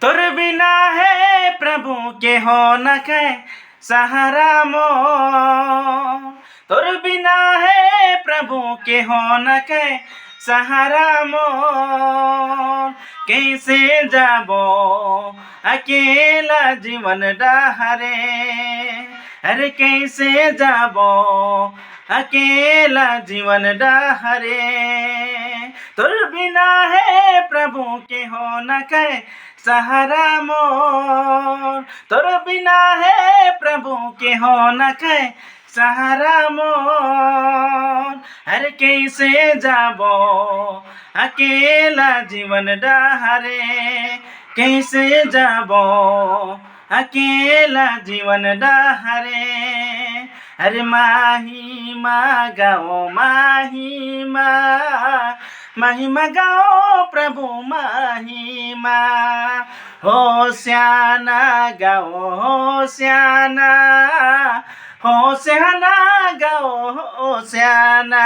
तोर बिना है प्रभु के हो न कै सहारा मोर। तोर बिना है प्रभु के हो न कै सहारा मोर। कैसे जाबो अकेला जीवन डहरे, अरे कैसे जाबो अकेला जीवन डहरे। तोर बिना है प्रभु के हो न कै सहारा मोर। तोर बिना है प्रभु के हो न कै सहारा मोर। अरे कैसे जाबो अकेला जीवन डहरे, कैसे जाबो अकेला जीवन डहरे। अरे महिमा गाओ महिमा, महिमा गाओ प्रभु महिमा। होशाना गाओ होशाना, होशाना गाओ होशाना।